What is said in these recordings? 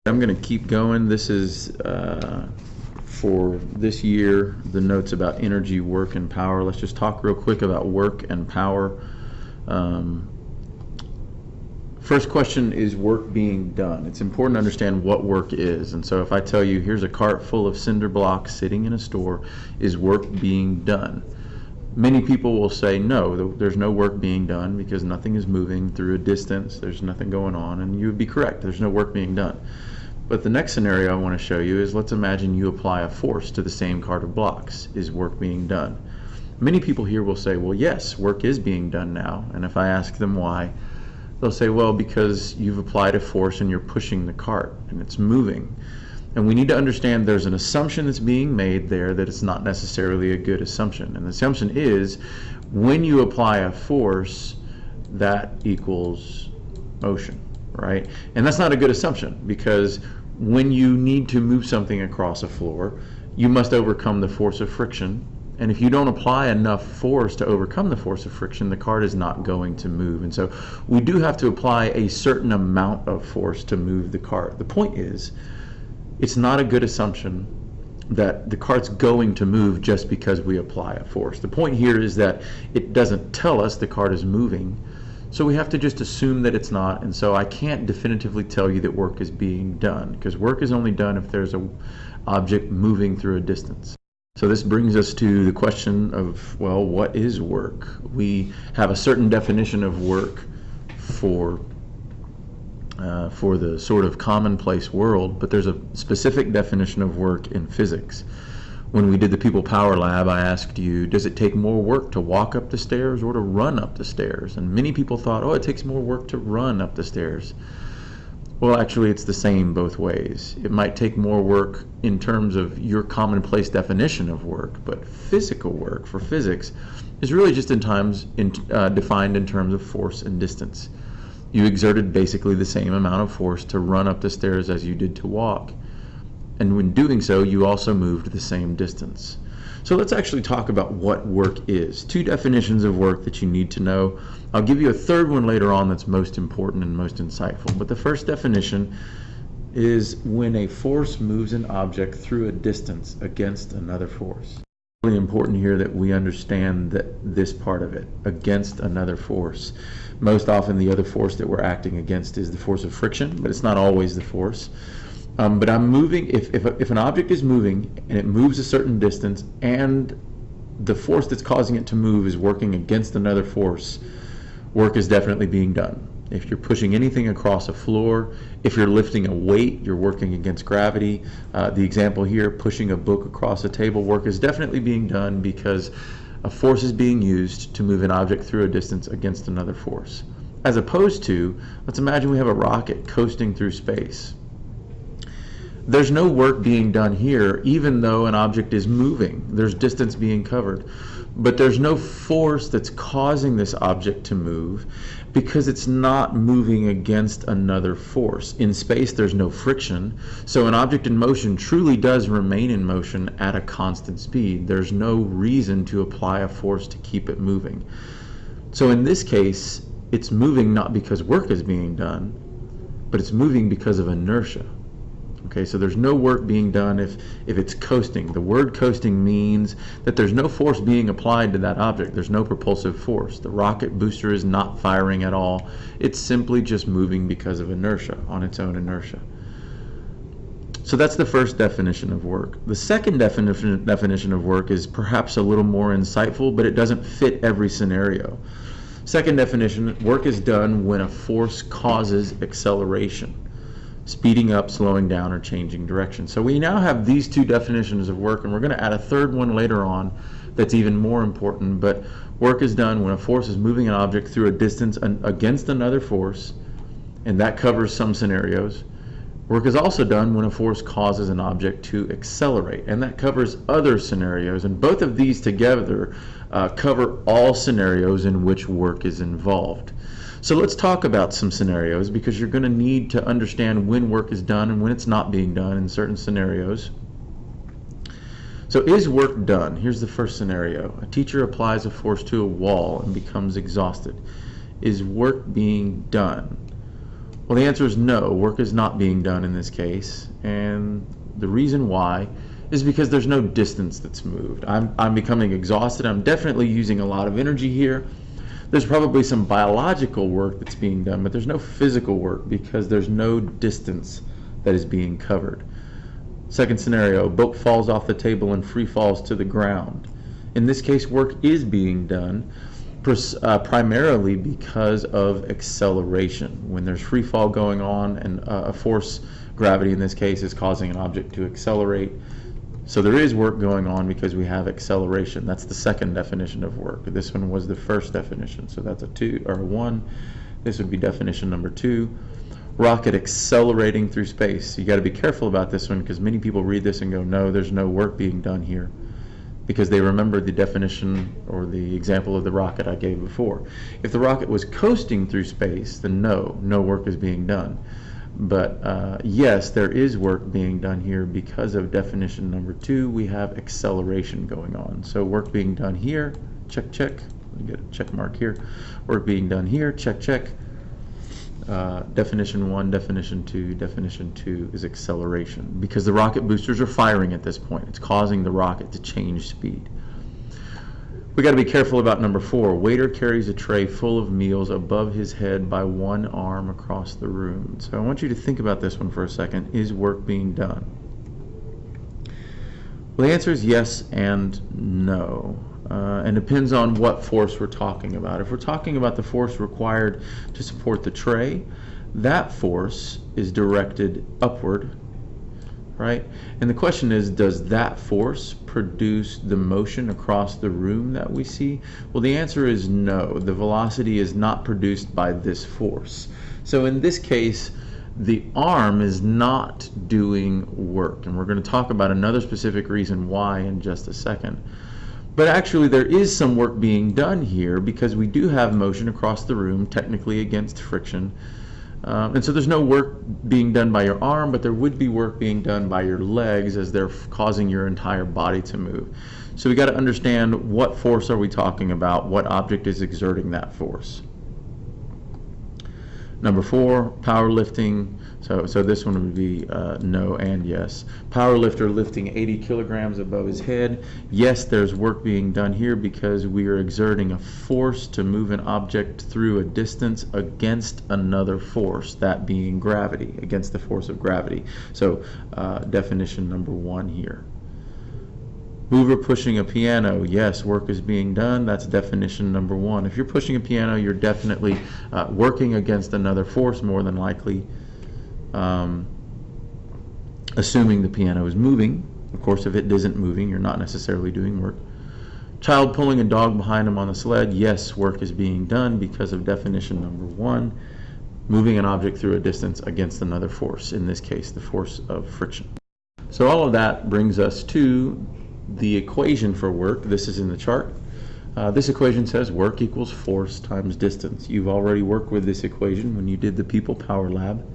I'm going to keep going. This is for this year, the notes about energy, work, and power. Let's just talk real quick about work and power. First question is work being done. It's important to understand what work is. And so if I tell you, here's a cart full of cinder blocks sitting in a store, is work being done? Many people will say, no, there's no work being done because nothing is moving through a distance. There's nothing going on. And you would be correct. There's no work being done. But the next scenario I want to show you is, let's imagine you apply a force to the same cart of blocks. Is work being done? Many people here will say, well, yes, work is being done now. And if I ask them why, they'll say, well, because you've applied a force and you're pushing the cart and it's moving. And we need to understand there's an assumption that's being made there that it's not necessarily a good assumption. And the assumption is, when you apply a force, that equals motion, right? And that's not a good assumption, because when you need to move something across a floor, you must overcome the force of friction. And if you don't apply enough force to overcome the force of friction, the cart is not going to move. And so we do have to apply a certain amount of force to move the cart. The point is, it's not a good assumption that the cart's going to move just because we apply a force. The point here is that it doesn't tell us the cart is moving, so we have to just assume that it's not. And so I can't definitively tell you that work is being done, because work is only done if there's an object moving through a distance. So this brings us to the question of, well, what is work? We have a certain definition of work for the sort of commonplace world, but there's a specific definition of work in physics. When we did the People Power Lab, I asked you, does it take more work to walk up the stairs or to run up the stairs? And many people thought, oh, it takes more work to run up the stairs. Well, actually, it's the same both ways. It might take more work in terms of your commonplace definition of work, but physical work for physics is really just defined in terms of force and distance. You exerted basically the same amount of force to run up the stairs as you did to walk. And when doing so, you also moved the same distance. So let's actually talk about what work is. Two definitions of work that you need to know. I'll give you a third one later on that's most important and most insightful. But the first definition is when a force moves an object through a distance against another force. It's really important here that we understand that this part of it, against another force. Most often the other force that we're acting against is the force of friction, but it's not always the force. But I'm moving, if an object is moving and it moves a certain distance and the force that's causing it to move is working against another force, work is definitely being done. If you're pushing anything across a floor, if you're lifting a weight, you're working against gravity. The example here, pushing a book across a table, work is definitely being done because a force is being used to move an object through a distance against another force. As opposed to, let's imagine we have a rocket coasting through space. There's no work being done here, even though an object is moving. There's distance being covered. But there's no force that's causing this object to move because it's not moving against another force. In space, there's no friction, so an object in motion truly does remain in motion at a constant speed. There's no reason to apply a force to keep it moving. So in this case, it's moving not because work is being done, but it's moving because of inertia. Okay, so there's no work being done if it's coasting. The word coasting means that there's no force being applied to that object. There's no propulsive force. The rocket booster is not firing at all. It's simply just moving because of inertia, on its own inertia. So that's the first definition of work. The second definition of work is perhaps a little more insightful, but it doesn't fit every scenario. Second definition, work is done when a force causes acceleration. Speeding up, slowing down, or changing direction. So we now have these two definitions of work, and we're going to add a third one later on that's even more important. But work is done when a force is moving an object through a distance against another force, and that covers some scenarios. Work is also done when a force causes an object to accelerate, and that covers other scenarios. And both of these together cover all scenarios in which work is involved. So let's talk about some scenarios, because you're going to need to understand when work is done and when it's not being done in certain scenarios. So is work done? Here's the first scenario. A teacher applies a force to a wall and becomes exhausted. Is work being done? Well, the answer is no, work is not being done in this case, and the reason why is because there's no distance that's moved. I'm becoming exhausted. I'm definitely using a lot of energy here. There's probably some biological work that's being done, but there's no physical work because there's no distance that is being covered. Second scenario, book falls off the table and free falls to the ground. In this case, work is being done primarily because of acceleration. When there's free fall going on and a force, gravity in this case, is causing an object to accelerate. So there is work going on because we have acceleration. That's the second definition of work. This one was the first definition, so that's a 2 or a 1. This would be definition number 2. Rocket accelerating through space. You got to be careful about this one because many people read this and go, no, there's no work being done here, because they remember the definition or the example of the rocket I gave before. If the rocket was coasting through space, then no work is being done. But yes, there is work being done here because of definition number 2. We have acceleration going on. So work being done here, check, check. Let me get a check mark here. Work being done here, check, check. Definition 1, definition 2 is acceleration because the rocket boosters are firing at this point. It's causing the rocket to change speed. We got to be careful about number 4. Waiter carries a tray full of meals above his head by one arm across the room. So I want you to think about this one for a second. Is work being done? Well, the answer is yes and no. And depends on what force we're talking about. If we're talking about the force required to support the tray, that force is directed upward, right? And the question is, does that force produce the motion across the room that we see? Well, the answer is no. The velocity is not produced by this force. So in this case, the arm is not doing work. And we're going to talk about another specific reason why in just a second. But actually there is some work being done here because we do have motion across the room, technically against friction. And so there's no work being done by your arm, but there would be work being done by your legs as they're causing your entire body to move. So we got to understand what force are we talking about, what object is exerting that force. Number 4, powerlifting. So this one would be no and yes. Powerlifter lifting 80 kilograms above his head. Yes, there's work being done here because we are exerting a force to move an object through a distance against another force, that being gravity, against the force of gravity. So definition number 1 here. Mover pushing a piano. Yes, work is being done. That's definition number 1. If you're pushing a piano, you're definitely working against another force, more than likely. Assuming the piano is moving. Of course, if it isn't moving, you're not necessarily doing work. Child pulling a dog behind him on the sled. Yes, work is being done because of definition number 1. Moving an object through a distance against another force, in this case, the force of friction. So all of that brings us to the equation for work. This is in the chart. This equation says work equals force times distance. You've already worked with this equation when you did the People Power Lab.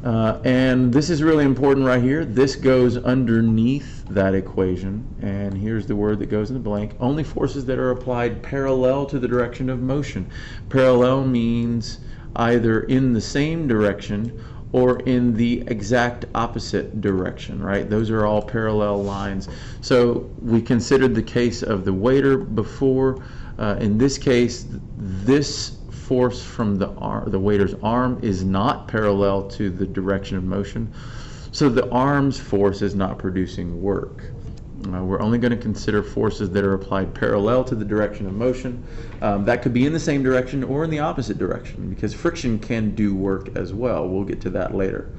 And this is really important right here. This goes underneath that equation, and here's the word that goes in the blank. Only forces that are applied parallel to the direction of motion. Parallel means either in the same direction or in the exact opposite direction, right? Those are all parallel lines. So we considered the case of the waiter before. In this case, this force from the waiter's arm is not parallel to the direction of motion. So the arm's force is not producing work. We're only going to consider forces that are applied parallel to the direction of motion. That could be in the same direction or in the opposite direction, because friction can do work as well. We'll get to that later.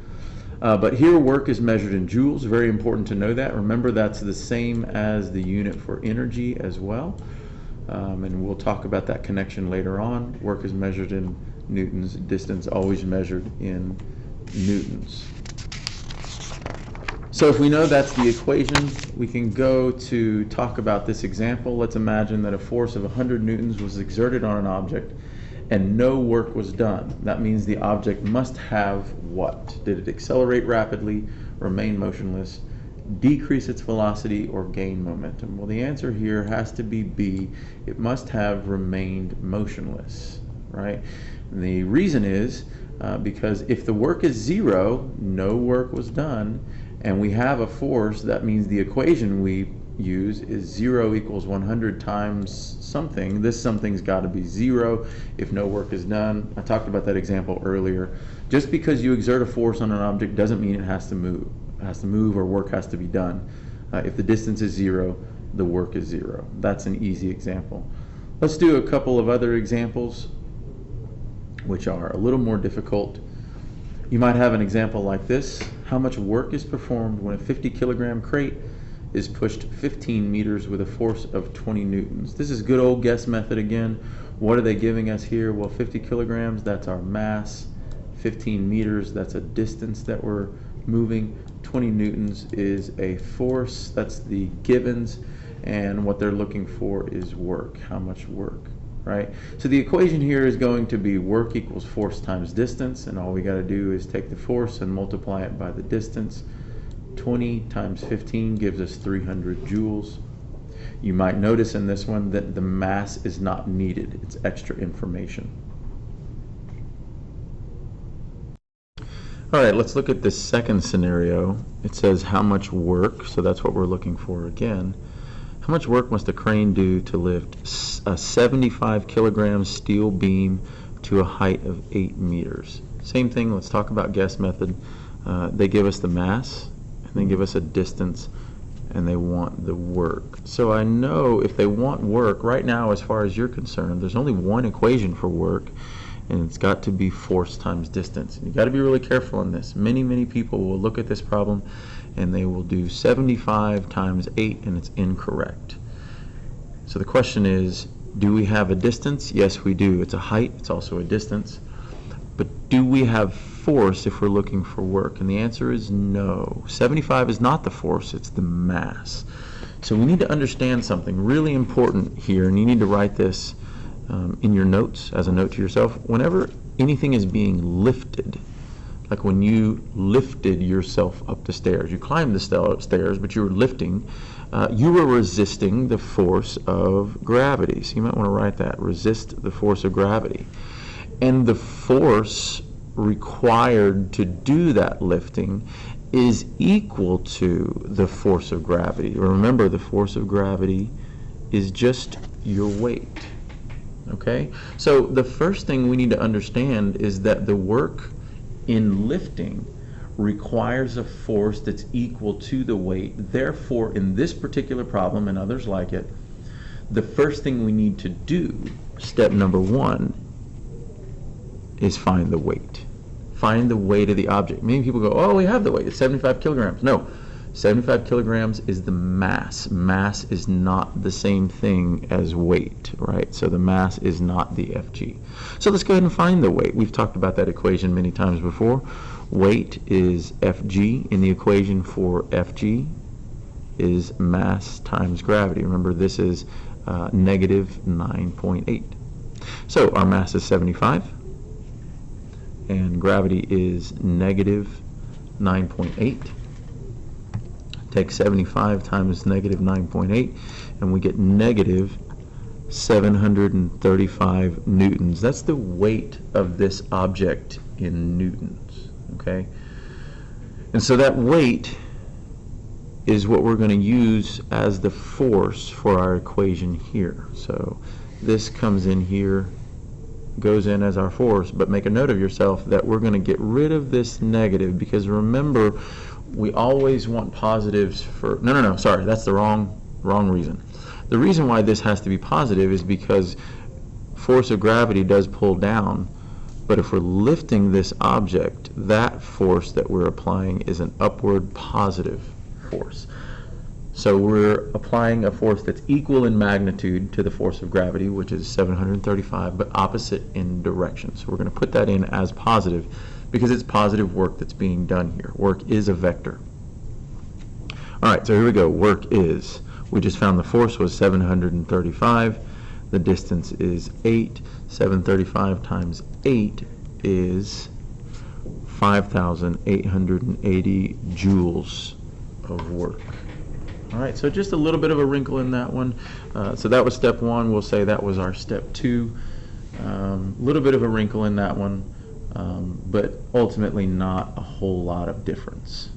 But here work is measured in joules. Very important to know that. Remember, that's the same as the unit for energy as well. And we'll talk about that connection later on. Work is measured in newtons. Distance always measured in newtons. So if we know that's the equation, we can go to talk about this example. Let's imagine that a force of 100 newtons was exerted on an object and no work was done. That means the object must have what? Did it accelerate rapidly, remain motionless, decrease its velocity, or gain momentum? Well, the answer here has to be B. It must have remained motionless, right? And the reason is because if the work is 0, no work was done, and we have a force, that means the equation we use is 0 equals 100 times something. This something's got to be 0 if no work is done. I talked about that example earlier. Just because you exert a force on an object doesn't mean it has to move. It has to move or work has to be done. If the distance is 0, the work is 0. That's an easy example. Let's do a couple of other examples which are a little more difficult. You might have an example like this. How much work is performed when a 50-kilogram crate is pushed 15 meters with a force of 20 newtons? This is good old guess method again. What are they giving us here? Well, 50 kilograms, that's our mass. 15 meters, that's a distance that we're moving. 20 newtons is a force, that's the givens. And what they're looking for is work. How much work? Right? So the equation here is going to be work equals force times distance, and all we got to do is take the force and multiply it by the distance. 20 times 15 gives us 300 joules. You might notice in this one that the mass is not needed. It's extra information. All right, let's look at this second scenario. It says how much work, so that's what we're looking for again. How much work must a crane do to lift a 75 kilogram steel beam to a height of 8 meters? Same thing, let's talk about guess method. They give us the mass, and they give us a distance, and they want the work. So I know if they want work, right now as far as you're concerned, there's only one equation for work, and it's got to be force times distance. And you got to be really careful on this. Many people will look at this problem and they will do 75 times 8 and it's incorrect. So the question is, do we have a distance? Yes, we do. It's a height, it's also a distance. But do we have force if we're looking for work? And the answer is no. 75 is not the force, it's the mass. So we need to understand something really important here, and you need to write this in your notes as a note to yourself. Whenever anything is being lifted, like when you lifted yourself up the stairs, you climbed the stairs, but you were lifting, you were resisting the force of gravity. So you might want to write that, resist the force of gravity. And the force required to do that lifting is equal to the force of gravity. Remember, the force of gravity is just your weight. Okay? So the first thing we need to understand is that the work in lifting requires a force that's equal to the weight. Therefore, in this particular problem and others like it, the first thing we need to do, step number 1, is find the weight. Find the weight of the object. Many people go, oh, we have the weight, it's 75 kilograms. No, 75 kilograms is the mass. Mass is not the same thing as weight, right? So the mass is not the Fg. So let's go ahead and find the weight. We've talked about that equation many times before. Weight is Fg, and the equation for Fg is mass times gravity. Remember, this is negative 9.8. So our mass is 75, and gravity is negative 9.8. Take 75 times negative 9.8, and we get negative 735 newtons. That's the weight of this object in newtons, okay? And so that weight is what we're going to use as the force for our equation here. So this comes in here, goes in as our force, but make a note of yourself that we're going to get rid of this negative, because remember, we always want positives for, no, sorry, that's the wrong reason. The reason why this has to be positive is because force of gravity does pull down, but if we're lifting this object, that force that we're applying is an upward positive force. So we're applying a force that's equal in magnitude to the force of gravity, which is 735, but opposite in direction. So we're going to put that in as positive, because it's positive work that's being done here. Work is a vector. All right, so here we go. Work is, we just found the force was 735. The distance is 8. 735 times 8 is 5,880 joules of work. All right, so just a little bit of a wrinkle in that one. So that was step 1. We'll say that was our step 2. A little bit of a wrinkle in that one. but ultimately not a whole lot of difference.